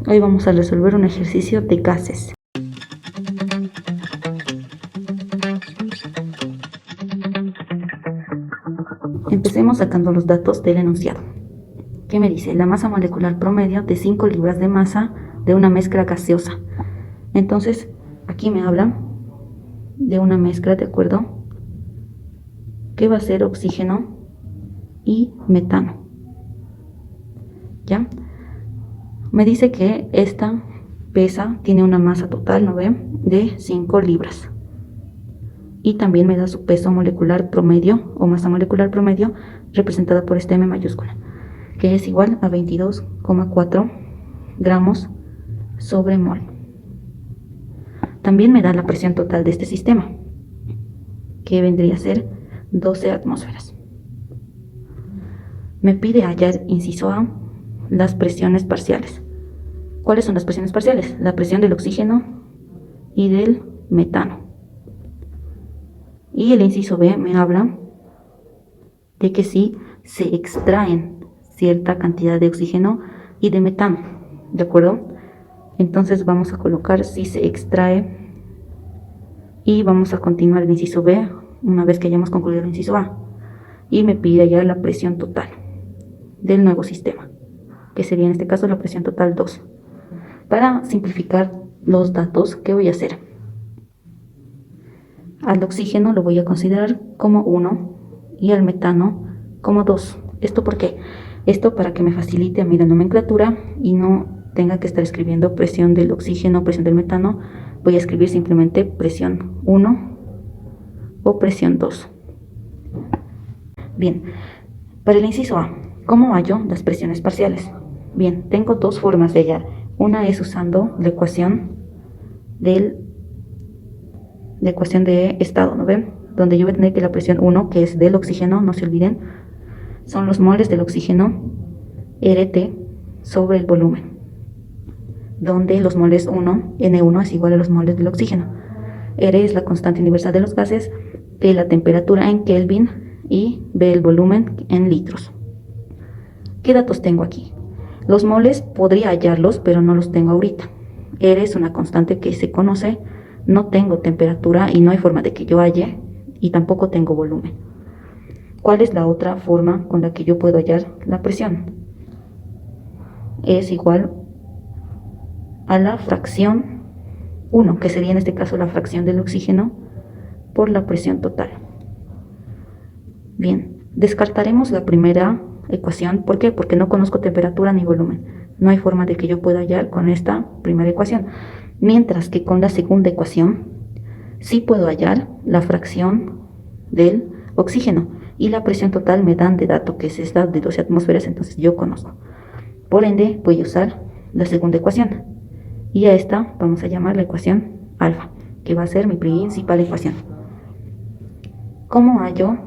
Hoy vamos a resolver un ejercicio de gases. Empecemos sacando los datos del enunciado. ¿Qué me dice? La masa molecular promedio de 5 libras de masa de una mezcla gaseosa. Entonces, aquí me habla de una mezcla, ¿de acuerdo? Que va a ser oxígeno y metano. ¿Ya? Me dice que esta tiene una masa total, ¿no ven? De 5 libras. Y también me da su peso molecular promedio o masa molecular promedio representada por esta M mayúscula, que es igual a 22,4 gramos sobre mol. También me da la presión total de este sistema, que vendría a ser 12 atmósferas. Me pide hallar, inciso A, las presiones parciales. ¿Cuáles son las presiones parciales? La presión del oxígeno y del metano. Y el inciso B me habla de que si se extraen cierta cantidad de oxígeno y de metano, ¿de acuerdo? Entonces vamos a colocar si se extrae y vamos a continuar el inciso B una vez que hayamos concluido el inciso A. Y me pide ya la presión total del nuevo sistema, que sería en este caso la presión total 2. Para simplificar los datos, ¿qué voy a hacer? Al oxígeno lo voy a considerar como 1 y al metano como 2. ¿Esto por qué? Esto para que me facilite a mí la nomenclatura y no tenga que estar escribiendo presión del oxígeno, presión del metano. Voy a escribir simplemente presión 1 o presión 2. Bien, para el inciso A, ¿cómo hallo las presiones parciales? Bien, tengo dos formas de hallar. Una es usando la ecuación de estado, ¿no ven? Donde yo voy a tener que la presión 1, que es del oxígeno, no se olviden, son los moles del oxígeno, RT, sobre el volumen, donde los moles 1, N1 es igual a los moles del oxígeno. R es la constante universal de los gases, T la temperatura en Kelvin y B el volumen en litros. ¿Qué datos tengo aquí? Los moles podría hallarlos, pero no los tengo ahorita. R es una constante que se conoce, no tengo temperatura y no hay forma de que yo halle, y tampoco tengo volumen. ¿Cuál es la otra forma con la que yo puedo hallar la presión? Es igual a la fracción 1, que sería en este caso la fracción del oxígeno por la presión total. Bien, descartaremos la primera ecuación. ¿Por qué? Porque no conozco temperatura ni volumen. No hay forma de que yo pueda hallar con esta primera ecuación. Mientras que con la segunda ecuación sí puedo hallar la fracción del oxígeno y la presión total me dan de dato, que es esta de 12 atmósferas, entonces yo conozco. Por ende, voy a usar la segunda ecuación. Y a esta vamos a llamar la ecuación alfa, que va a ser mi principal ecuación. ¿Cómo hallo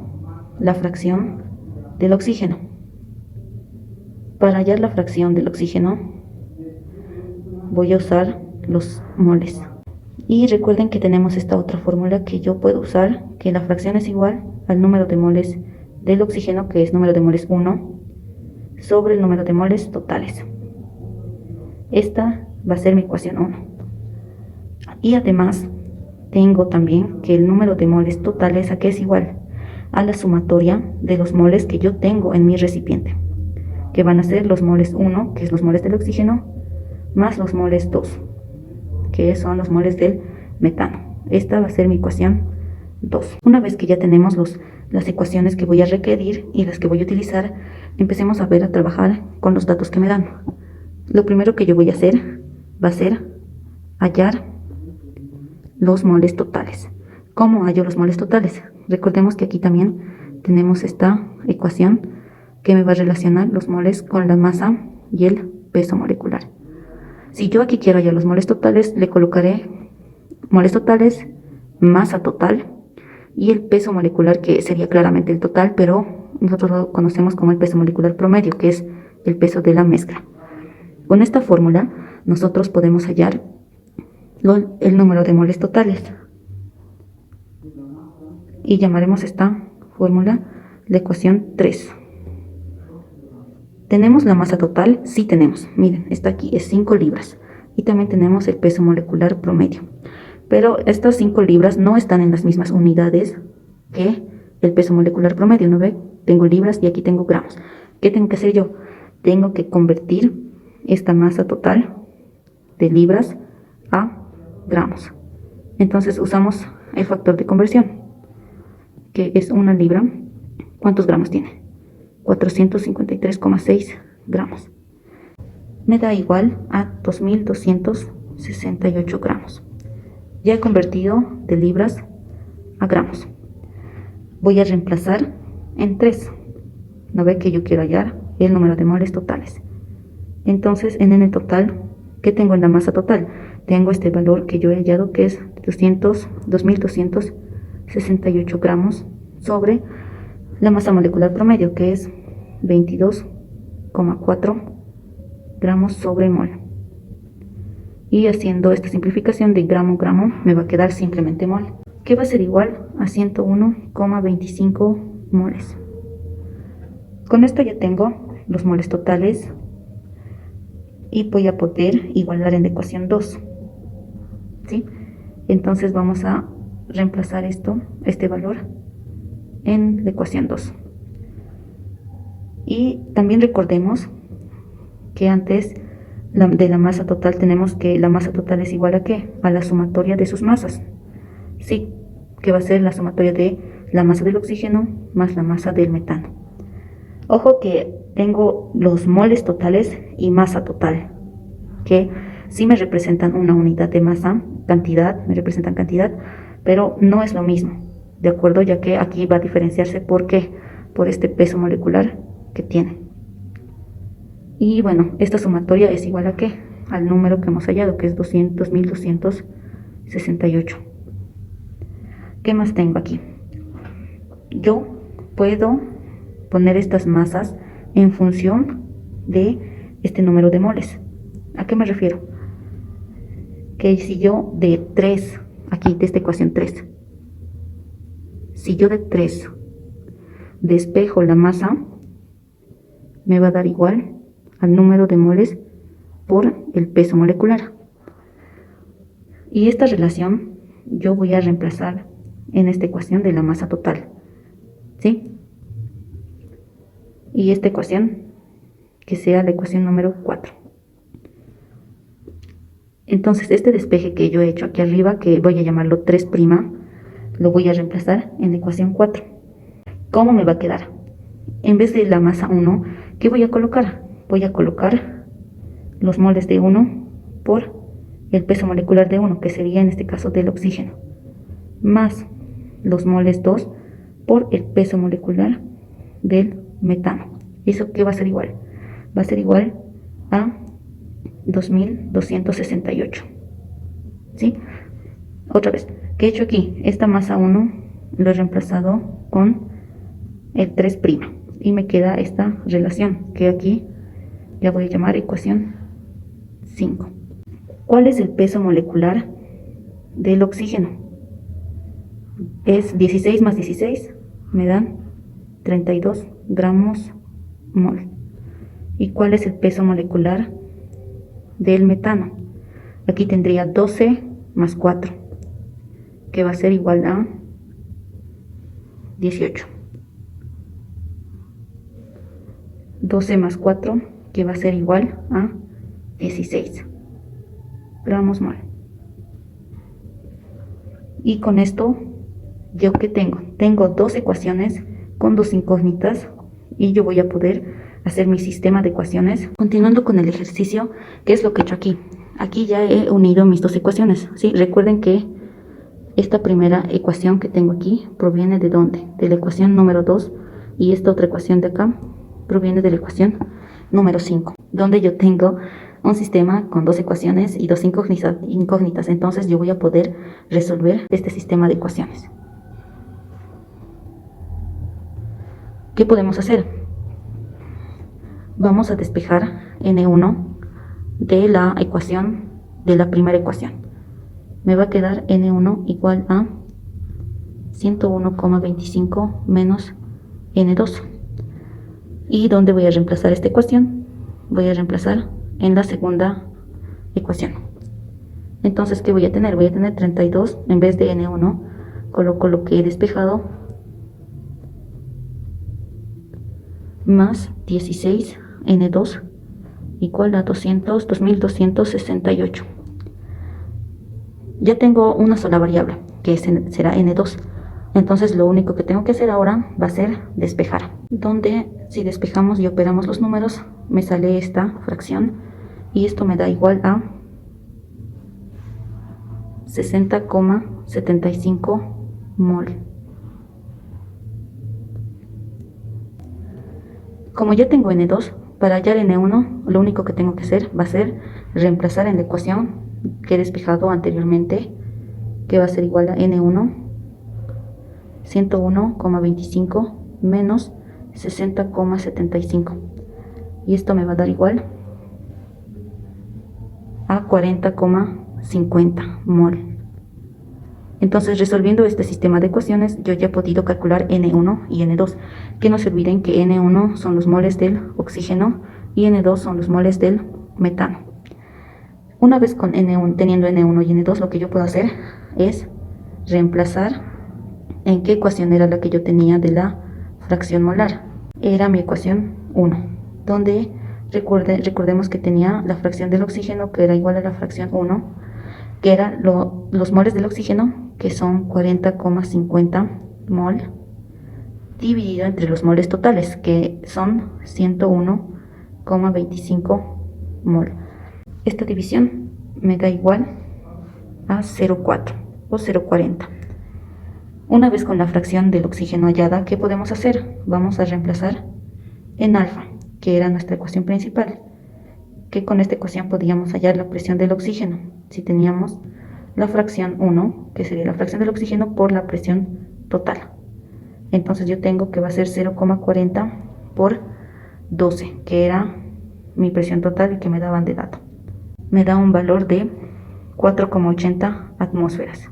la fracción del oxígeno? Para hallar la fracción del oxígeno voy a usar los moles. Y recuerden que tenemos esta otra fórmula que yo puedo usar, que la fracción es igual al número de moles del oxígeno, que es número de moles 1, sobre el número de moles totales. Esta va a ser mi ecuación 1. Y además tengo también que el número de moles totales aquí es igual a la sumatoria de los moles que yo tengo en mi recipiente, que van a ser los moles 1, que es los moles del oxígeno, más los moles 2, que son los moles del metano. Esta va a ser mi ecuación 2. Una vez que ya tenemos las ecuaciones que voy a requerir y las que voy a utilizar, empecemos a trabajar con los datos que me dan. Lo primero que yo voy a hacer va a ser hallar los moles totales. ¿Cómo hallo los moles totales? Recordemos que aquí también tenemos esta ecuación que me va a relacionar los moles con la masa y el peso molecular. Si yo aquí quiero hallar los moles totales, le colocaré moles totales, masa total y el peso molecular, que sería claramente el total, pero nosotros lo conocemos como el peso molecular promedio, que es el peso de la mezcla. Con esta fórmula nosotros podemos hallar el número de moles totales y llamaremos esta fórmula la ecuación 3. ¿Tenemos la masa total? Sí tenemos. Miren, está aquí, es 5 libras. Y también tenemos el peso molecular promedio. Pero estas 5 libras no están en las mismas unidades que el peso molecular promedio, ¿no ve? Tengo libras y aquí tengo gramos. ¿Qué tengo que hacer yo? Tengo que convertir esta masa total de libras a gramos. Entonces usamos el factor de conversión, que es una libra. ¿Cuántos gramos tiene? 453,6 gramos. Me da igual a 2268 gramos. Ya he convertido de libras a gramos. Voy a reemplazar en 3. ¿No ve que yo quiero hallar el número de moles totales? Entonces, en N total, ¿qué tengo en la masa total? Tengo este valor que yo he hallado, que es 2268 gramos sobre la masa molecular promedio, que es 22,4 gramos sobre mol. Y haciendo esta simplificación de gramo gramo, me va a quedar simplemente mol, que va a ser igual a 101,25 moles. Con esto ya tengo los moles totales y voy a poder igualar en la ecuación 2. ¿Sí? Entonces vamos a reemplazar este valor en la ecuación 2. Y también recordemos que antes de la masa total tenemos que la masa total es igual a ¿qué? A la sumatoria de sus masas. Sí, que va a ser la sumatoria de la masa del oxígeno más la masa del metano. Ojo que tengo los moles totales y masa total, que sí me representan una unidad de masa, cantidad, me representan cantidad, pero no es lo mismo, ¿de acuerdo? Ya que aquí va a diferenciarse por qué, por este peso molecular que tiene. Y bueno, esta sumatoria es igual a ¿qué? Al número que hemos hallado, que es 2268. ¿Qué más tengo aquí? Yo puedo poner estas masas en función de este número de moles. ¿A qué me refiero? Que si yo de 3, aquí de esta ecuación 3, si yo de 3 despejo la masa, me va a dar igual al número de moles por el peso molecular. Y esta relación yo voy a reemplazar en esta ecuación de la masa total, ¿sí? Y esta ecuación que sea la ecuación número 4. Entonces este despeje que yo he hecho aquí arriba, que voy a llamarlo 3', lo voy a reemplazar en la ecuación 4. ¿Cómo me va a quedar? En vez de la masa 1, ¿qué voy a colocar? Voy a colocar los moles de 1 por el peso molecular de 1, que sería en este caso del oxígeno, más los moles 2 por el peso molecular del metano. ¿Eso qué va a ser igual? Va a ser igual a 2268. ¿Sí? Otra vez, ¿qué he hecho aquí? Esta masa 1 lo he reemplazado con el 3' y me queda esta relación que aquí ya voy a llamar ecuación 5. ¿Cuál es el peso molecular del oxígeno? Es 16 más 16, me dan 32 gramos mol. ¿Y cuál es el peso molecular del metano? Aquí tendría 12 más 4, que va a ser igual a 18. 12 más 4, que va a ser igual a 16 gramos mol. Y con esto, ¿yo qué tengo? Tengo dos ecuaciones con dos incógnitas y yo voy a poder hacer mi sistema de ecuaciones. Continuando con el ejercicio, ¿qué es lo que he hecho aquí? Aquí ya he unido mis dos ecuaciones, ¿sí? Recuerden que esta primera ecuación que tengo aquí proviene ¿de dónde? De la ecuación número 2, y esta otra ecuación de acá proviene de la ecuación número 5, donde yo tengo un sistema con dos ecuaciones y dos incógnitas. Entonces yo voy a poder resolver este sistema de ecuaciones. ¿Qué podemos hacer? Vamos a despejar N1 de la ecuación, de la primera ecuación. Me va a quedar N1 igual a 101,25 menos N2. ¿Y dónde voy a reemplazar esta ecuación? Voy a reemplazar en la segunda ecuación. Entonces, ¿qué voy a tener? Voy a tener 32 en vez de n1. Coloco lo que he despejado más 16 n2 igual a 2268. Ya tengo una sola variable, que será n2. Entonces lo único que tengo que hacer ahora va a ser despejar. Donde si despejamos y operamos los números, me sale esta fracción. Y esto me da igual a 60,75 mol. Como ya tengo n2, para hallar n1, lo único que tengo que hacer va a ser reemplazar en la ecuación que he despejado anteriormente, que va a ser igual a n1, 101,25 menos 60,75. Y esto me va a dar igual a 40,50 mol. Entonces, resolviendo este sistema de ecuaciones, yo ya he podido calcular N1 y N2. Que no se olviden que N1 son los moles del oxígeno y N2 son los moles del metano. Una vez con N1, teniendo N1 y N2, lo que yo puedo hacer es reemplazar en qué ecuación era la que yo tenía de la fracción molar. Era mi ecuación 1, donde recordemos que tenía la fracción del oxígeno, que era igual a la fracción 1, que eran los moles del oxígeno, que son 40,50 mol, dividido entre los moles totales, que son 101,25 mol. Esta división me da igual a 0,4 o 0,40. Una vez con la fracción del oxígeno hallada, ¿qué podemos hacer? Vamos a reemplazar en alfa, que era nuestra ecuación principal, que con esta ecuación podíamos hallar la presión del oxígeno si teníamos la fracción 1, que sería la fracción del oxígeno por la presión total. Entonces yo tengo que va a ser 0,40 por 12, que era mi presión total y que me daban de dato. Me da un valor de 4,80 atmósferas.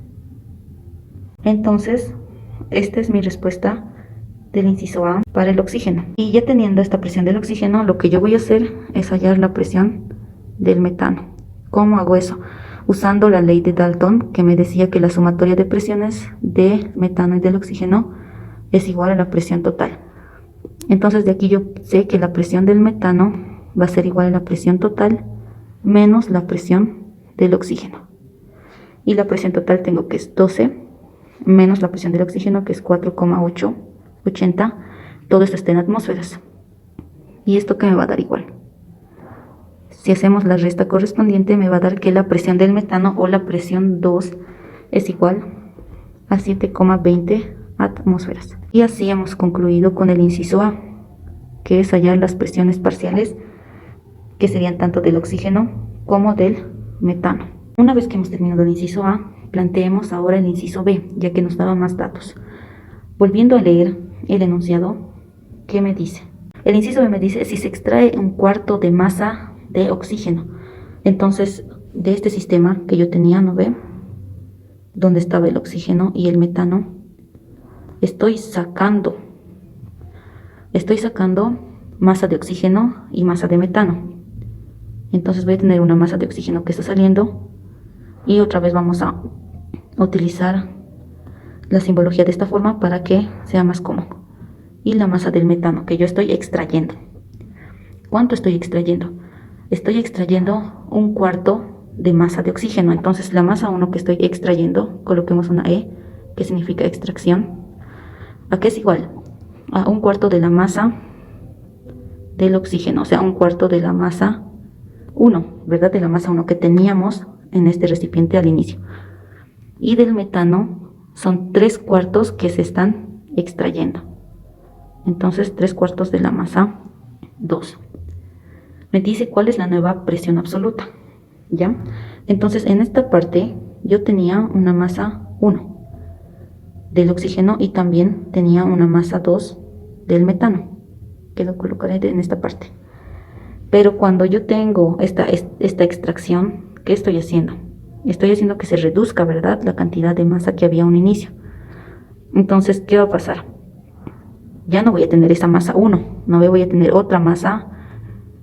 Entonces, esta es mi respuesta del inciso A para el oxígeno. Y ya teniendo esta presión del oxígeno, lo que yo voy a hacer es hallar la presión del metano. ¿Cómo hago eso? Usando la ley de Dalton, que me decía que la sumatoria de presiones del metano y del oxígeno es igual a la presión total. Entonces de aquí yo sé que la presión del metano va a ser igual a la presión total menos la presión del oxígeno. Y la presión total tengo que es 12 menos la presión del oxígeno, que es 4,880. Todo esto está en atmósferas. ¿Y esto qué me va a dar igual? Si hacemos la resta correspondiente, me va a dar que la presión del metano, o la presión 2, es igual a 7,20 atmósferas. Y así hemos concluido con el inciso A, que es hallar las presiones parciales, que serían tanto del oxígeno como del metano. Una vez que hemos terminado el inciso A, planteemos ahora el inciso B, ya que nos daba más datos. Volviendo a leer el enunciado, ¿qué me dice? El inciso B me dice si se extrae un cuarto de masa de oxígeno. Entonces, de este sistema que yo tenía, ¿no ve? Donde estaba el oxígeno y el metano, estoy sacando masa de oxígeno y masa de metano. Entonces voy a tener una masa de oxígeno que está saliendo, y otra vez vamos a utilizar la simbología de esta forma para que sea más cómodo. Y la masa del metano que yo estoy extrayendo. ¿Cuánto estoy extrayendo? Estoy extrayendo un cuarto de masa de oxígeno. Entonces la masa 1 que estoy extrayendo, coloquemos una E, que significa extracción. ¿A qué es igual? A un cuarto de la masa del oxígeno, o sea, un cuarto de la masa 1, ¿verdad? De la masa 1 que teníamos en este recipiente al inicio. Y del metano son 3/4 que se están extrayendo. Entonces 3/4 de la masa 2. Me dice cuál es la nueva presión absoluta, ¿ya? Entonces en esta parte yo tenía una masa 1 del oxígeno y también tenía una masa 2 del metano, que lo colocaré en esta parte. Pero cuando yo tengo esta extracción, ¿qué estoy haciendo? Estoy haciendo que se reduzca, ¿verdad?, la cantidad de masa que había a un inicio. Entonces, ¿qué va a pasar? ya no voy a tener esa masa 1, no voy a tener otra masa,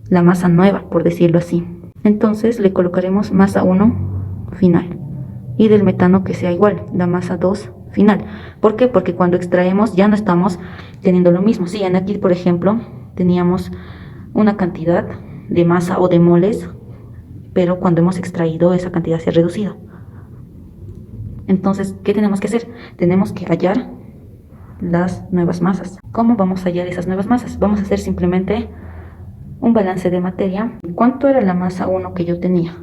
la masa nueva, por decirlo así. Entonces le colocaremos masa 1 final y del metano que sea igual, la masa 2 final. ¿Por qué? Porque cuando extraemos ya no estamos teniendo lo mismo. Si en aquí, por ejemplo, teníamos una cantidad de masa o de moles, pero cuando hemos extraído esa cantidad se ha reducido. Entonces, ¿qué tenemos que hacer? Tenemos que hallar las nuevas masas. ¿Cómo vamos a hallar esas nuevas masas? Vamos a hacer simplemente un balance de materia. ¿Cuánto era la masa 1 que yo tenía?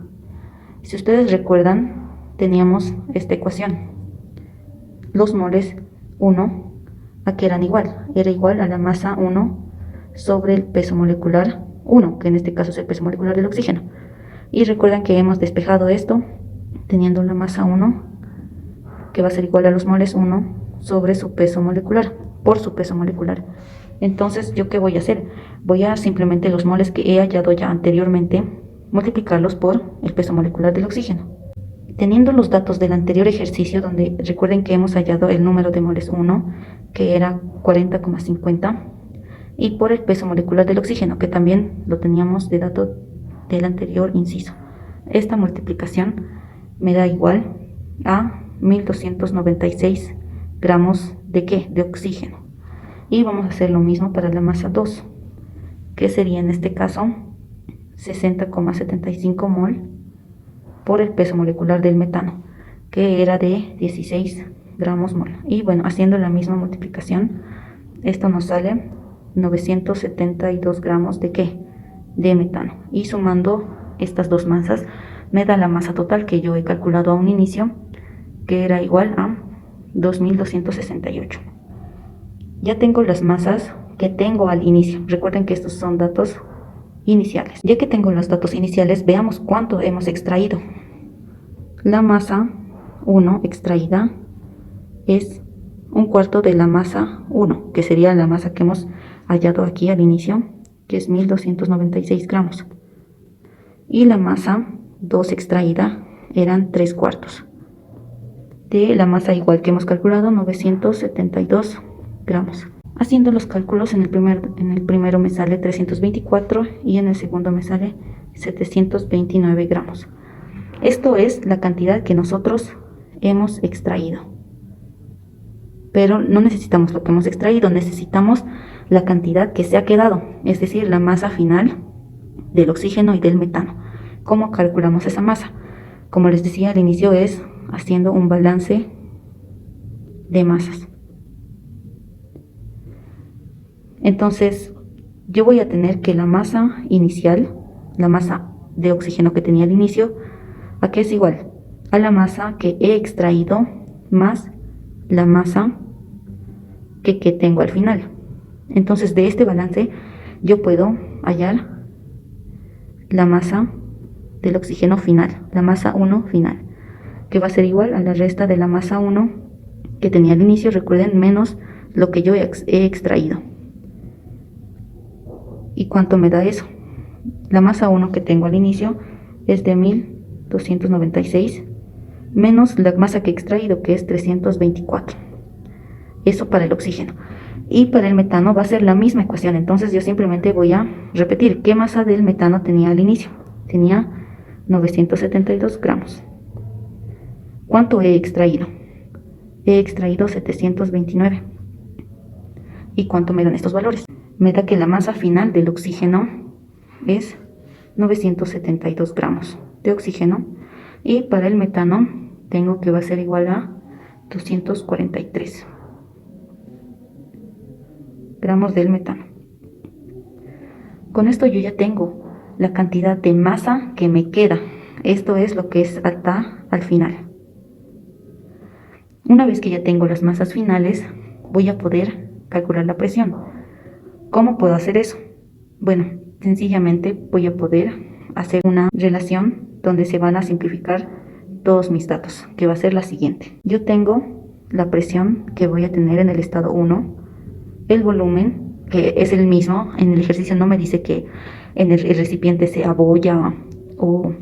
Si ustedes recuerdan, teníamos esta ecuación. Los moles 1, ¿a qué eran igual? Era igual a la masa 1 sobre el peso molecular 1, que en este caso es el peso molecular del oxígeno. Y recuerdan que hemos despejado esto teniendo la masa 1, que va a ser igual a los moles 1 sobre su peso molecular, por su peso molecular. Entonces, ¿yo qué voy a hacer? Voy a simplemente los moles que he hallado ya anteriormente, multiplicarlos por el peso molecular del oxígeno. Teniendo los datos del anterior ejercicio, donde recuerden que hemos hallado el número de moles 1, que era 40,50, y por el peso molecular del oxígeno, que también lo teníamos de dato del anterior inciso. Esta multiplicación me da igual a 1296 gramos de ¿qué? De oxígeno. Y vamos a hacer lo mismo para la masa 2, que sería en este caso 60,75 mol por el peso molecular del metano, que era de 16 gramos mol. Y bueno, haciendo la misma multiplicación, esto nos sale 972 gramos de ¿qué? De metano. Y sumando estas dos masas, me da la masa total que yo he calculado a un inicio, que era igual a 2268. Ya tengo las masas que tengo al inicio. Recuerden que estos son datos iniciales. Ya que tengo los datos iniciales, veamos cuánto hemos extraído. La masa 1 extraída es un cuarto de la masa 1, que sería la masa que hemos hallado aquí al inicio, que es 1296 gramos. Y la masa 2 extraída eran 3 cuartos de la masa igual que hemos calculado, 972 gramos. Haciendo los cálculos, en el primero me sale 324 y en el segundo me sale 729 gramos. Esto es la cantidad que nosotros hemos extraído. Pero no necesitamos lo que hemos extraído, necesitamos la cantidad que se ha quedado, es decir, la masa final del oxígeno y del metano. ¿Cómo calculamos esa masa? Como les decía al inicio, es haciendo un balance de masas. Entonces, yo voy a tener que la masa inicial, la masa de oxígeno que tenía al inicio, ¿a qué es igual? A la masa que he extraído más la masa que tengo al final. Entonces, de este balance, yo puedo hallar la masa del oxígeno final, la masa 1 final, que va a ser igual a la resta de la masa 1 que tenía al inicio, recuerden, menos lo que yo he extraído. ¿Y cuánto me da eso? La masa 1 que tengo al inicio es de 1296, menos la masa que he extraído, que es 324. Eso para el oxígeno. Y para el metano va a ser la misma ecuación. Entonces yo simplemente voy a repetir qué masa del metano tenía al inicio. Tenía 972 gramos. ¿Cuánto he extraído? He extraído 729. ¿Y cuánto me dan estos valores? Me da que la masa final del oxígeno es 972 gramos de oxígeno. Y para el metano tengo que va a ser igual a 243 gramos del metano. Con esto yo ya tengo la cantidad de masa que me queda. Esto es lo que es hasta al final. Una vez que ya tengo las masas finales, voy a poder calcular la presión. ¿Cómo puedo hacer eso? Bueno, sencillamente voy a poder hacer una relación donde se van a simplificar todos mis datos, que va a ser la siguiente. Yo tengo la presión que voy a tener en el estado 1, el volumen, que es el mismo. En el ejercicio no me dice que en el recipiente se abolla o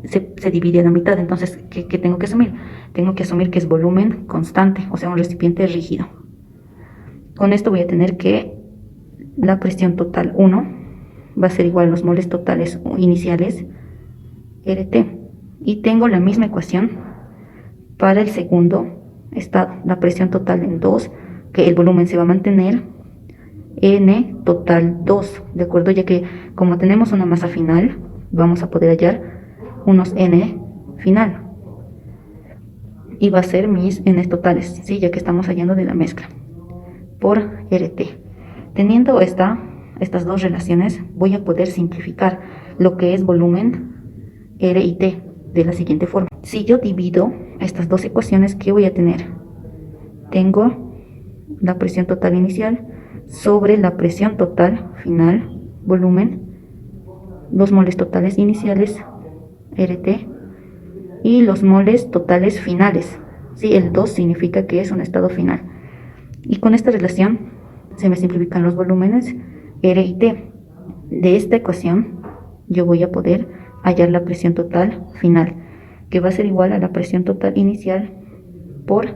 se divide a la mitad. Entonces, ¿qué tengo que asumir? Tengo que asumir que es volumen constante, o sea, un recipiente rígido. Con esto voy a tener que la presión total 1 va a ser igual a los moles totales iniciales RT. Y tengo la misma ecuación para el segundo estado, la presión total en 2, que el volumen se va a mantener, N total 2, ¿de acuerdo? Ya que como tenemos una masa final, vamos a poder hallar unos N final. Y va a ser mis N totales, ¿sí? Ya que estamos hallando de la mezcla por RT. Teniendo estas dos relaciones, voy a poder simplificar lo que es volumen R y T de la siguiente forma. Si yo divido estas dos ecuaciones, ¿qué voy a tener? Tengo la presión total inicial sobre la presión total final, volumen, los moles totales iniciales, RT, y los moles totales finales. Sí, el 2 significa que es un estado final. Y con esta relación se me simplifican los volúmenes R y T. De esta ecuación yo voy a poder hallar la presión total final, que va a ser igual a la presión total inicial por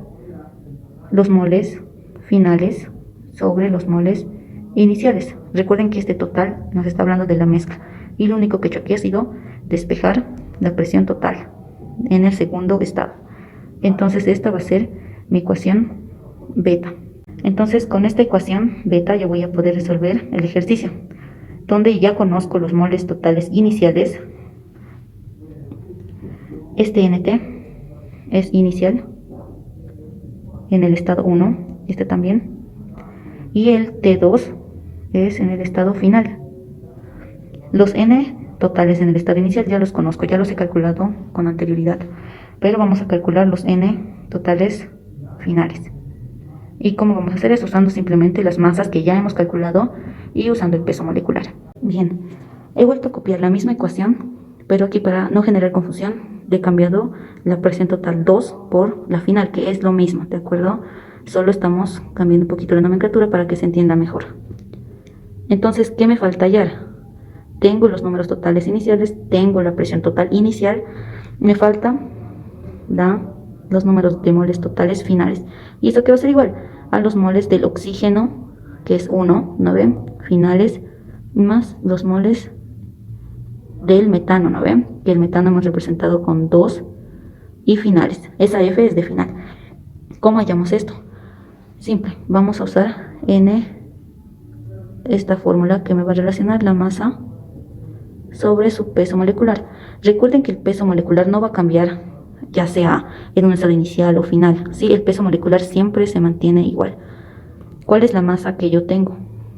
los moles finales sobre los moles iniciales. Recuerden que este total nos está hablando de la mezcla, y lo único que he hecho aquí ha sido despejar la presión total en el segundo estado. Entonces esta va a ser mi ecuación beta. Entonces con esta ecuación beta yo voy a poder resolver el ejercicio, donde ya conozco los moles totales iniciales. Este NT es inicial en el estado 1, este también, y el T2 es en el estado final. Los N totales en el estado inicial ya los conozco, ya los he calculado con anterioridad, pero vamos a calcular los N totales finales. ¿Y cómo vamos a hacer eso? Usando simplemente las masas que ya hemos calculado y usando el peso molecular. Bien, he vuelto a copiar la misma ecuación, pero aquí, para no generar confusión, he cambiado la presión total 2 por la final, que es lo mismo, ¿de acuerdo? Solo estamos cambiando un poquito la nomenclatura para que se entienda mejor. Entonces, ¿qué me falta hallar? Tengo los números totales iniciales, tengo la presión total inicial, me falta los números de moles totales finales. ¿Y esto qué va a ser igual? A los moles del oxígeno, que es 1, ¿no ven? Finales, más los moles del metano, ¿no ven? Que el metano hemos representado con 2 y finales. Esa F es de final. ¿Cómo hallamos esto? Simple, vamos a usar esta fórmula que me va a relacionar la masa sobre su peso molecular. Recuerden que el peso molecular no va a cambiar, ya sea en un estado inicial o final. Sí, el peso molecular siempre se mantiene igual. ¿Cuál es la masa que yo tengo?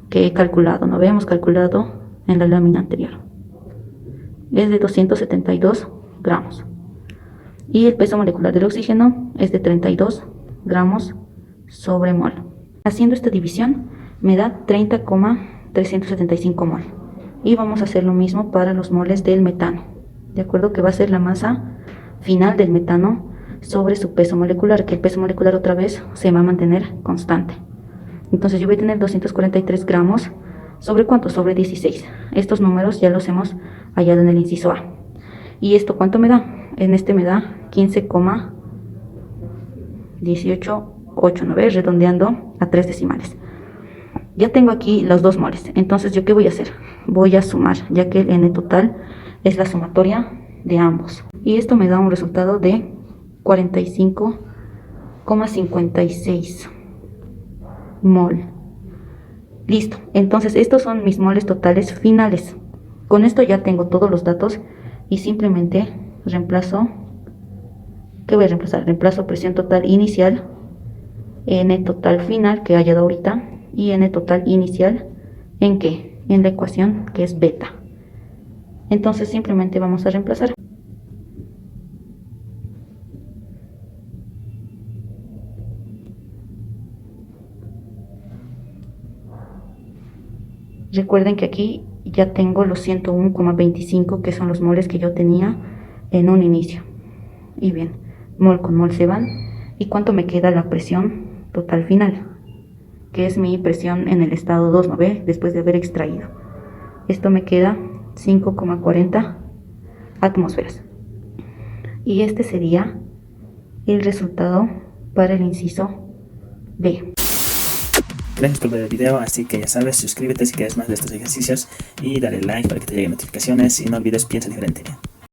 Que he calculado, ¿no? Habíamos calculado en la lámina anterior. Es de 272 gramos. Y el peso molecular del oxígeno es de 32 gramos sobre mol. Haciendo esta división me da 30,375 mol. Y vamos a hacer lo mismo para los moles del metano. De acuerdo, que va a ser la masa final del metano sobre su peso molecular, que el peso molecular otra vez se va a mantener constante. Entonces yo voy a tener 243 gramos sobre ¿cuánto? Sobre 16. Estos números ya los hemos hallado en el inciso A. ¿Y esto cuánto me da? En este me da 15,188, ¿no ves? Redondeando a 3 decimales. Ya tengo aquí los dos moles. Entonces, ¿yo qué voy a hacer? Voy a sumar, ya que el N total es la sumatoria de ambos. Y esto me da un resultado de 45,56 mol. Listo. Entonces, estos son mis moles totales finales. Con esto ya tengo todos los datos y simplemente reemplazo. ¿Qué voy a reemplazar? Reemplazo presión total inicial, N total final que haya dado ahorita, y N total inicial, ¿en qué? En la ecuación que es beta. Entonces simplemente vamos a reemplazar. Recuerden que aquí ya tengo los 101,25 que son los moles que yo tenía en un inicio. Y bien, mol con mol se van. ¿Y cuánto me queda la presión total final? Que es mi presión en el estado 2, ¿no ve? Después de haber extraído. Esto me queda 5,40 atmósferas. Y este sería el resultado para el inciso B. Gracias por ver el video, así que ya sabes, suscríbete si quieres más de estos ejercicios y dale like para que te lleguen notificaciones y no olvides piensa diferente.